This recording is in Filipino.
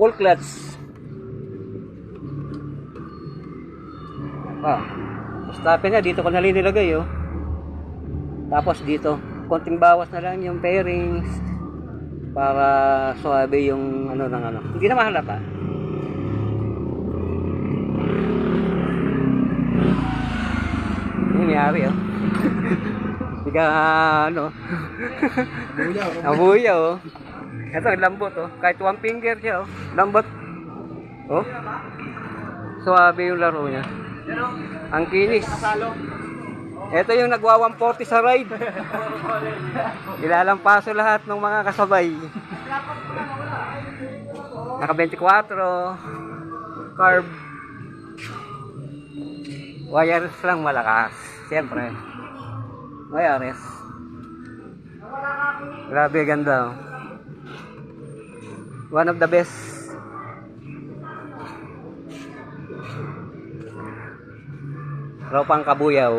Full clutch. Stopper niya, dito ko na nilagay, oh. Tapos dito, konting bawas na lang yung fairings para suabe yung ano ng ano. Hindi na mahalata. Yung nangyari, oh. Tiga ano. Abuya, oh. Ito, lambot, oh. Kahit one finger siya, oh. Lambot. Oh. Suabe yung laro niya. Ang kinis. Ito yung nagwa 140 sa ride. Ilalampaso lahat ng mga kasabay. Naka 24. Carb. Wireless lang malakas. Siyempre. Wireless. Grabe ganda, oh. One of the best. Tropang Kabuyaw.